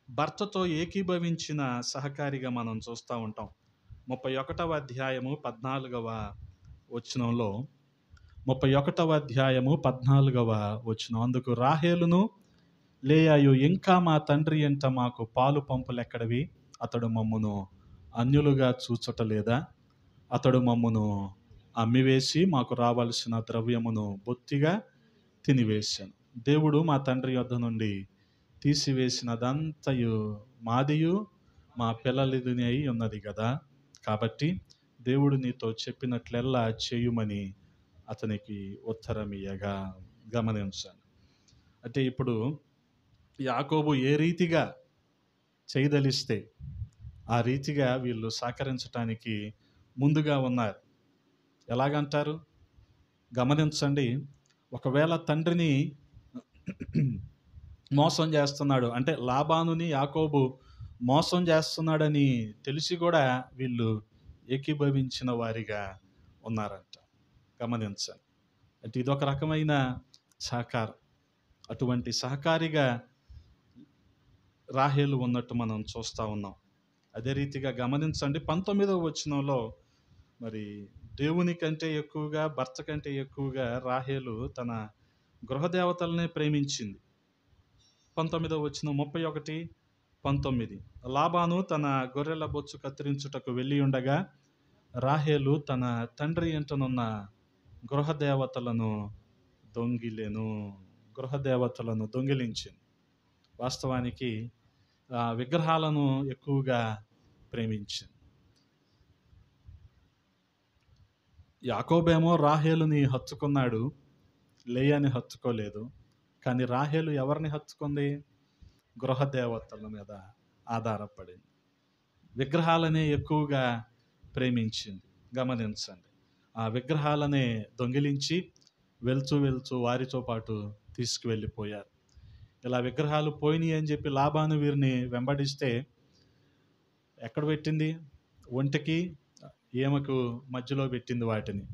భర్తతో ఏకీభవించిన సహకారిగా మనం చూస్తూ ఉంటాం. 31వ అధ్యాయము 14వ వచనంలో, 31వ అధ్యాయము 14వ వచనం, అందుకు రాహేలును లేయాయు, ఇంకా మా తండ్రి ఎంట మాకు పాలు పంపులు ఎక్కడవి? అతడు మమ్మును అన్యులుగా చూచటలేదా? అతడు మమ్మును అమ్మివేసి మాకు రావాల్సిన ద్రవ్యమును బొత్తిగా తినివేశాను. దేవుడు మా తండ్రి యొద్ద నుండి తీసివేసినదంతయు మాదియు మా పిల్లలది అయి ఉన్నది కదా. కాబట్టి దేవుడు నీతో చెప్పినట్లెల్లా చేయుమని అతనికి ఉత్తరం ఇయ్యగా. గమనించండి. అంటే ఇప్పుడు యాకోబు ఏ రీతిగా చేయదలిస్తే ఆ రీతిగా వీళ్ళు సహకరించటానికి ముందుగా ఉన్నారు. ఎలాగంటారు? గమనించండి. ఒకవేళ తండ్రిని మోసం చేస్తున్నాడు అంటే, లాబానుని యాకోబు మోసం చేస్తున్నాడని తెలిసి కూడా వీళ్ళు ఏకీభవించిన వారిగా ఉన్నారంట. గమనించండి. అంటే ఇదొక రకమైన సహకారం. అటువంటి సహకారిగా రాహేలు ఉన్నట్టు మనం చూస్తూ ఉన్నాం. అదే రీతిగా గమనించండి, 19వ వచనంలో, మరి దేవుని కంటే ఎక్కువగా, భర్త కంటే ఎక్కువగా రాహేలు తన గృహదేవతలనే ప్రేమించింది. 19వ వచనం, 31:19, లాబాను తన గొర్రెల బొచ్చు కత్తిరించుటకు వెళ్ళి ఉండగా రాహేలు తన తండ్రి ఇంటనున్న గృహదేవతలను దొంగిలించింది. వాస్తవానికి విగ్రహాలను ఎక్కువగా ప్రేమించింది. యాకోబేమో రాహేలుని హత్తుకున్నాడు, లేయాని హత్తుకోలేదు. కానీ రాహేలు ఎవరిని హత్తుకుంది? గృహదేవతల మీద ఆధారపడింది. విగ్రహాలనే ఎక్కువగా ప్రేమించింది. గమనించండి. ఆ విగ్రహాలనే దొంగిలించి వెళ్తూ వెళ్తూ వారితో పాటు తీసుకువెళ్ళిపోయారు. ఇలా విగ్రహాలు పోయినాయి అని చెప్పి లాబాను వీరిని వెంబడిస్తే ఎక్కడ పెట్టింది? ఒంటెకి ఈమెకు మధ్యలో పెట్టింది వాటిని.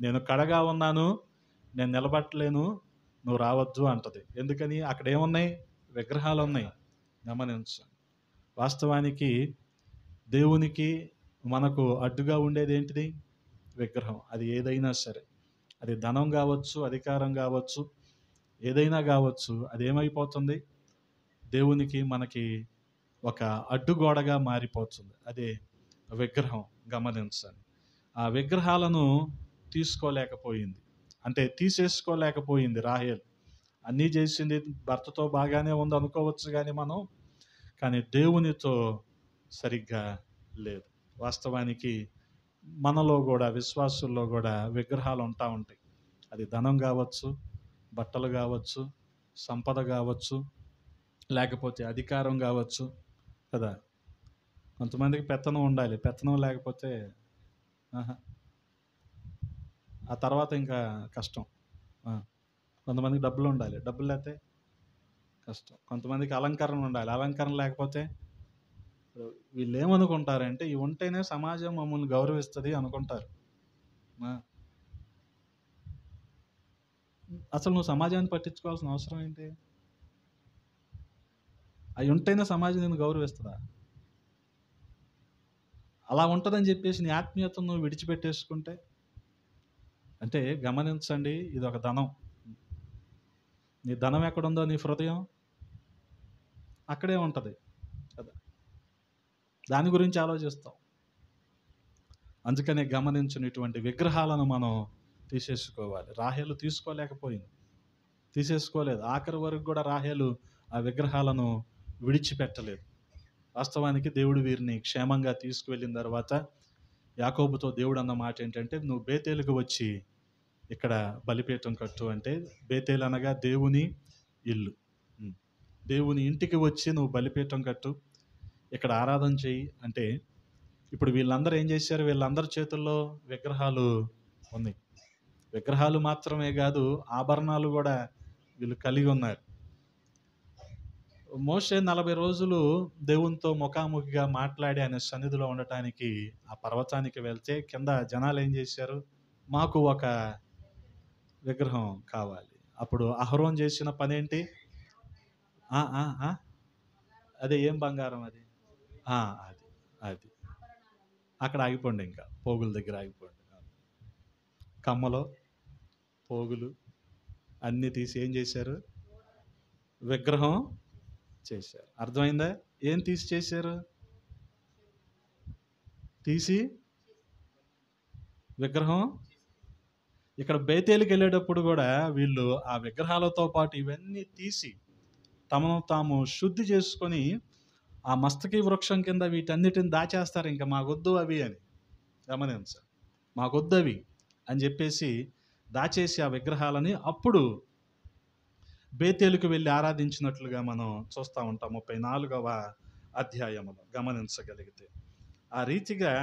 నేను కడగా ఉన్నాను, నేను నిలబట్టలేను, నువ్వు రావద్దు అంటది. ఎందుకని? అక్కడ ఏమున్నాయి? విగ్రహాలు ఉన్నాయి. గమనించండి. వాస్తవానికి దేవునికి మనకు అడ్డుగా ఉండేది ఏంటిది? విగ్రహం. అది ఏదైనా సరే, అది ధనం కావచ్చు, అధికారం కావచ్చు, ఏదైనా కావచ్చు, అది ఏమైపోతుంది? దేవునికి మనకి ఒక అడ్డుగోడగా మారిపోతుంది. అదే విగ్రహం. గమనించండి. ఆ విగ్రహాలను తీసుకోలేకపోయింది, అంటే తీసేసుకోలేకపోయింది రాహేల్. అన్నీ చేసింది, భర్తతో బాగానే ఉంది అనుకోవచ్చు కానీ మనం, కానీ దేవునితో సరిగ్గా లేదు. వాస్తవానికి మనలో కూడా, విశ్వాసుల్లో కూడా విగ్రహాలు ఉంటాయి. అది ధనం కావచ్చు, బట్టలు కావచ్చు, సంపద కావచ్చు, లేకపోతే అధికారం కావచ్చు కదా. కొంతమందికి పెత్తనం ఉండాలి, పెత్తనం లేకపోతే ఆ తర్వాత ఇంకా కష్టం. కొంతమందికి డబ్బులు ఉండాలి, డబ్బులు లేకపోతే కష్టం. కొంతమందికి అలంకరణ ఉండాలి, అలంకరణ లేకపోతే. వీళ్ళు ఏమనుకుంటారంటే ఇవి ఉంటేనే సమాజం మమ్మల్ని గౌరవిస్తుంది అనుకుంటారు. అసలు నువ్వు సమాజాన్ని పట్టించుకోవాల్సిన అవసరం ఏంటి? అవి ఉంటేనే సమాజం నిన్ను గౌరవిస్తుందా? అలా ఉంటుందని చెప్పేసి నీ ఆత్మీయతను నువ్వు విడిచిపెట్టేసుకుంటే, అంటే గమనించండి, ఇది ఒక ధనం. నీ ధనం ఎక్కడుందో నీ హృదయం అక్కడే ఉంటుంది కదా. దాని గురించి ఆలోచిస్తాం. అందుకనే గమనించినటువంటి విగ్రహాలను మనం తీసేసుకోవాలి. రాహేలు తీసేసుకోలేదు. ఆఖరి వరకు కూడా రాహేలు ఆ విగ్రహాలను విడిచిపెట్టలేదు. వాస్తవానికి దేవుడు వీరిని క్షేమంగా తీసుకువెళ్ళిన తర్వాత యాకోబుతో దేవుడు అన్న మాట ఏంటంటే, నువ్వు బేతేలుకు వచ్చి ఇక్కడ బలిపీఠం కట్టు అంటే, బేతేలు అనగా దేవుని ఇల్లు. దేవుని ఇంటికి వచ్చి నువ్వు బలిపీఠం కట్టు, ఇక్కడ ఆరాధన చెయ్యి అంటే, ఇప్పుడు వీళ్ళందరూ ఏం చేశారు? వీళ్ళందరి చేతుల్లో విగ్రహాలు ఉన్నాయి. విగ్రహాలు మాత్రమే కాదు, ఆభరణాలు కూడా వీళ్ళు కలిగి ఉన్నారు. మోషే 40 రోజులు దేవునితో ముఖాముఖిగా మాట్లాడి ఆయన సన్నిధిలో ఉండటానికి ఆ పర్వతానికి వెళ్తే, కింద జనాలు ఏం చేశారు? మాకు ఒక విగ్రహం కావాలి. అప్పుడు అహరోన్ చేసిన పనేంటి? అదే ఏం బంగారం అది? అది అది అక్కడ ఆగిపోండి, ఇంకా పోగుల దగ్గర ఆగిపోండి. కమ్మలో పోగులు అన్నీ తీసి ఏం చేశారు? విగ్రహం చేశారు. అర్థమైందా? ఏం తీసి చేశారు? తీసి విగ్రహం. ఇక్కడ బేతేలుకి వెళ్ళేటప్పుడు కూడా వీళ్ళు ఆ విగ్రహాలతో పాటు ఇవన్నీ తీసి తమను తాము శుద్ధి చేసుకొని ఆ మస్తకి వృక్షం కింద వీటన్నిటిని దాచేస్తారు. ఇంకా మాకొద్దు అవి అని. గమనించాలి. మాకొద్దు అవి అని చెప్పేసి దాచేసి ఆ విగ్రహాలని అప్పుడు బేతేలుకు వెళ్ళి ఆరాధించినట్లుగా మనం చూస్తూ ఉంటాం 34వ అధ్యాయములో గమనించగలిగితే. ఆ రీతిగా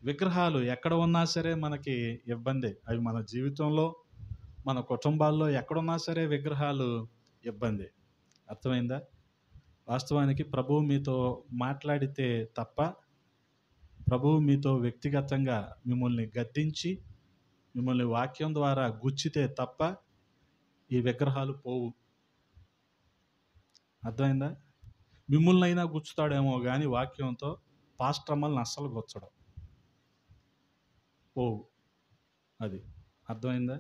విగ్రహాలు ఎక్కడ ఉన్నా సరే మనకి ఇబ్బంది. అవి మన జీవితంలో, మన కుటుంబాల్లో ఎక్కడున్నా సరే విగ్రహాలు ఇబ్బంది. అర్థమైందా? వాస్తవానికి ప్రభువు మీతో మాట్లాడితే తప్ప, ప్రభువు మీతో వ్యక్తిగతంగా మిమ్మల్ని గద్దించి మిమ్మల్ని వాక్యం ద్వారా గుచ్చితే తప్ప ఈ విగ్రహాలు పోవు. అర్థమైందా? మిమ్మల్ని అయినా గుచ్చుతాడేమో కానీ వాక్యంతో పాస్ట్రమ్మల్ని అస్సలు గుచ్చడం పోవు. అది అర్థమైందా?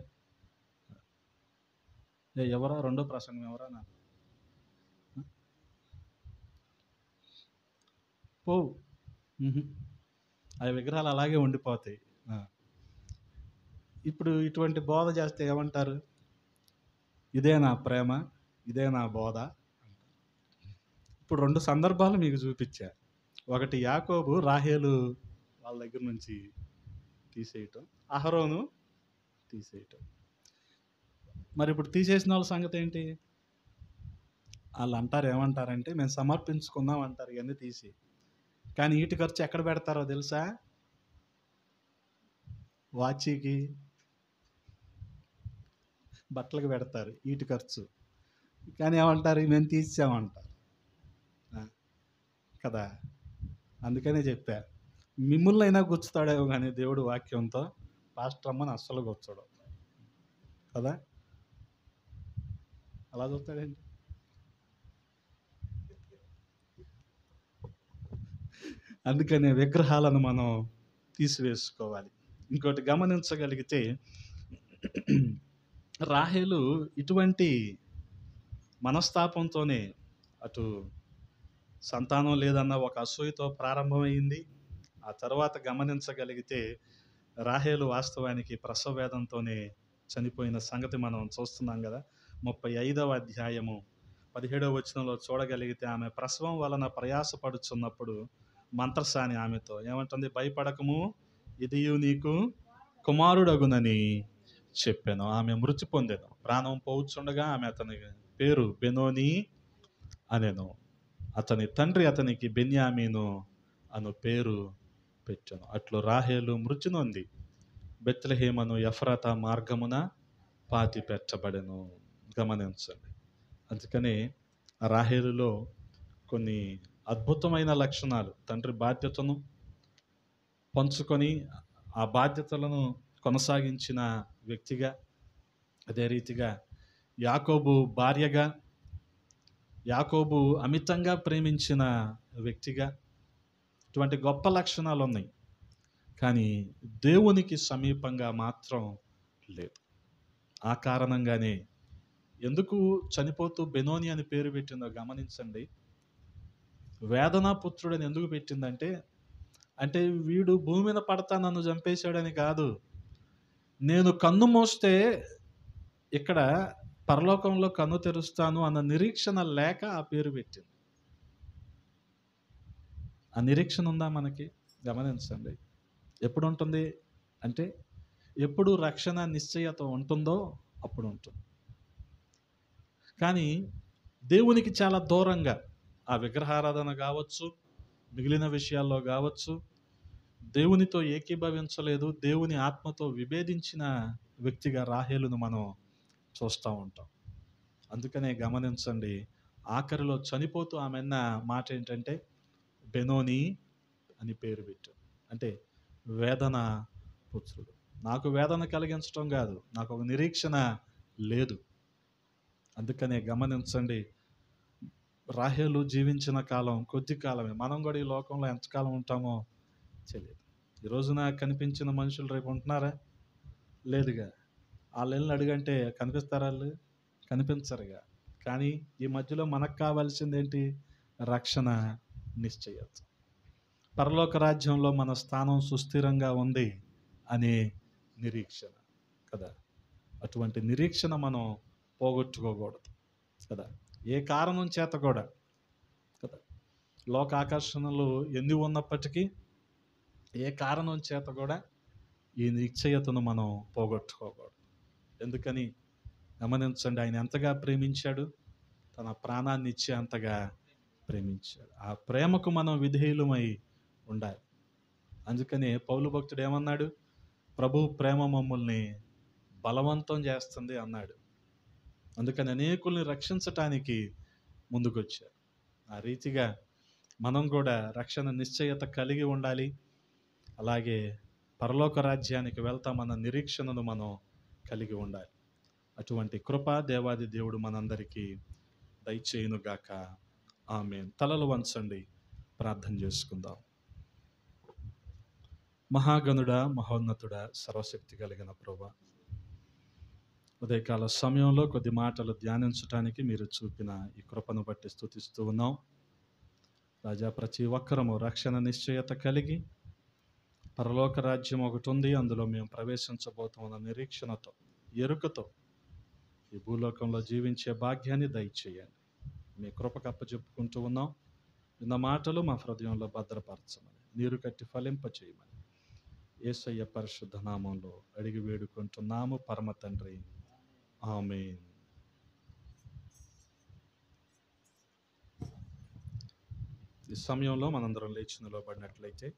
ఎవరా రెండో ప్రసంగం? ఎవరా? నా పోవు. ఆ విగ్రహాలు అలాగే ఉండిపోతాయి. ఇప్పుడు ఇటువంటి బోధ చేస్తే ఏమంటారు? ఇదే నా ప్రేమ, ఇదే నా బోధ. ఇప్పుడు 2 సందర్భాలు మీకు చూపించా. ఒకటి యాకోబు రాహేలు వాళ్ళ దగ్గర నుంచి తీసేయటం, అహరోను తీసేయటం. మరి ఇప్పుడు తీసేసిన వాళ్ళ సంగతి ఏంటి? వాళ్ళు అంటారు, ఏమంటారంటే మేము సమర్పించుకుందాం అంటారు ఇవన్నీ తీసి. కానీ వీటి ఖర్చు ఎక్కడ పెడతారో తెలుసా? వాచీకి బట్టలకు పెడతారు వీటి ఖర్చు. కానీ ఏమంటారు, మేము తీసామంటారు. ఆ, కదా. అందుకనే చెప్పా, మిమ్మల్ని అయినా గుచ్చుతాడేమో కానీ దేవుడు వాక్యంతో పాస్టర్ అమ్మని అస్సలు గుచ్చడు కదా. అలా చూస్తాడండి. అందుకనే విగ్రహాలను మనం తీసివేసుకోవాలి. ఇంకోటి గమనించగలిగితే, రాహేలు ఇటువంటి మనస్తాపంతోనే అటు సంతానం లేదన్న ఒక అసూయతో ప్రారంభమైంది. ఆ తర్వాత గమనించగలిగితే రాహేలు వాస్తవానికి ప్రసవ వేదంతోనే చనిపోయిన సంగతి మనం చూస్తున్నాం కదా. 35వ అధ్యాయము 17వ వచనంలో చూడగలిగితే, ఆమె ప్రసవం వలన ప్రయాసపడుచున్నప్పుడు మంత్రసాని ఆమెతో ఏమంటుంది, భయపడకము, ఇదియు నీకు కుమారుడగునని చెప్పాను. ఆమె మృతి పొందెను. ప్రాణం పోవుచుండగా ఆమె అతని పేరు బెనోని అనెను. అతని తండ్రి అతనికి బెన్యామీను అను పేరు పెట్టెను. అట్లు రాహేలు మృతి నొంది బెత్లెహేమను ఎఫ్రాతా మార్గమున పాతి పెట్టబడెను. గమనించండి. అందుకనే రాహేలులో కొన్ని అద్భుతమైన లక్షణాలు, తండ్రి బాధ్యతను పంచుకొని ఆ బాధ్యతలను కొనసాగించిన వ్యక్తిగా, అదే రీతిగా యాకోబు భార్యగా, యాకోబు అమితంగా ప్రేమించిన వ్యక్తిగా ఇటువంటి గొప్ప లక్షణాలు ఉన్నాయి. కానీ దేవునికి సమీపంగా మాత్రం లేదు. ఆ కారణంగానే ఎందుకు చనిపోతూ బెనోని అని పేరు పెట్టిందో గమనించండి. వేదనా పుత్రుడని ఎందుకు పెట్టిందంటే, అంటే వీడు భూమి మీద పడతా నన్ను చంపేశాడని కాదు, నేను కన్ను మోస్తే ఇక్కడ పరలోకంలో కన్ను తెరుస్తాను అన్న నిరీక్షణ లేక ఆ పేరు పెట్టింది. ఆ నిరీక్షణ ఉందా మనకి? గమనించండి. ఎప్పుడు ఉంటుంది అంటే, ఎప్పుడు రక్షణ నిశ్చయత ఉంటుందో అప్పుడు ఉంటుంది. కానీ దేవునికి చాలా దూరంగా ఆ విగ్రహారాధన కావచ్చు, మిగిలిన విషయాల్లో కావచ్చు, దేవునితో ఏకీభవించలేదు, దేవుని ఆత్మతో విభేదించిన వ్యక్తిగా రాహేలును మనం చూస్తూ ఉంటాం. అందుకనే గమనించండి, ఆఖరిలో చనిపోతూ ఆమె అన్న మాట ఏంటంటే, బెనోని అని పేరు పెట్టు. అంటే వేదన పుత్రుడు. నాకు వేదన కలిగించడం కాదు, నాకు ఒక నిరీక్షణ లేదు. అందుకనే గమనించండి, రాహేలు జీవించిన కాలం కొద్ది కాలమే. మనం కూడా ఈ లోకంలో ఎంతకాలం ఉంటామో తెలియదు. ఈ రోజున కనిపించిన మనుషులు రేపు ఉంటున్నారా? లేదుగా. వాళ్ళు వెళ్ళి అడుగంటే కనిపిస్తారా? వాళ్ళు కనిపించరుగా. కానీ ఈ మధ్యలో మనకు కావాల్సింది ఏంటి? రక్షణ నిశ్చయత. పరలోక రాజ్యంలో మన స్థానం సుస్థిరంగా ఉంది అనే నిరీక్షణ కదా. అటువంటి నిరీక్షణ మనం పోగొట్టుకోకూడదు కదా, ఏ కారణం చేత కూడా కదా. లోక ఆకర్షణలు ఎన్ని ఉన్నప్పటికీ ఏ కారణం చేత కూడా ఈ నిశ్చయతను మనం పోగొట్టుకోకూడదు. ఎందుకని గమనించండి, ఆయన ఎంతగా ప్రేమించాడు, తన ప్రాణాన్ని ఇచ్చి అంతగా ప్రేమించాడు. ఆ ప్రేమకు మనం విధేయులమై ఉండాలి. అందుకని పౌలు భక్తుడు ఏమన్నాడు, ప్రభు ప్రేమ మమ్మల్ని బలవంతం చేస్తుంది అన్నాడు. అందుకని అనేకుల్ని రక్షించటానికి ముందుకొచ్చారు. ఆ రీతిగా మనం కూడా రక్షణ నిశ్చయత కలిగి ఉండాలి. అలాగే పరలోక రాజ్యానికి వెళ్తామన్న నిరీక్షణను మనం కలిగి ఉండాలి. అటువంటి కృప దేవాది దేవుడు మనందరికీ దయచేయునుగాక. ఆమేన్. తలలు వంచండి, ప్రార్థన చేసుకుందాం. మహాగణుడా, మహోన్నతుడా, సర్వశక్తి కలిగిన ప్రభువా, ఉదయకాల సమయంలో కొద్ది మాటలు ధ్యానించడానికి మీరు చూపిన ఈ కృపను బట్టి స్తుతిస్తూ ఉన్నాం. రాజా, ప్రతి ఒక్కరము రక్షణ నిశ్చయత కలిగి పరలోక రాజ్యం ఒకటి ఉంది, అందులో మేము ప్రవేశించబోతున్న నిరీక్షణతో, ఎరుకతో ఈ భూలోకంలో జీవించే భాగ్యాన్ని దయచేయండి. మీ కృపకు అప్పచెప్పుకుంటూ ఉన్నాం. విన్న మాటలు మా హృదయంలో భద్రపరచమని, నీరు కట్టి ఫలింపచేయమని యేసయ్య పరిశుద్ధ నామంలో అడిగి వేడుకుంటున్నాము పరమ తండ్రి. ఆమేన్. ఈ సమయంలో మనందరం లేచి నిలబడినట్లయితే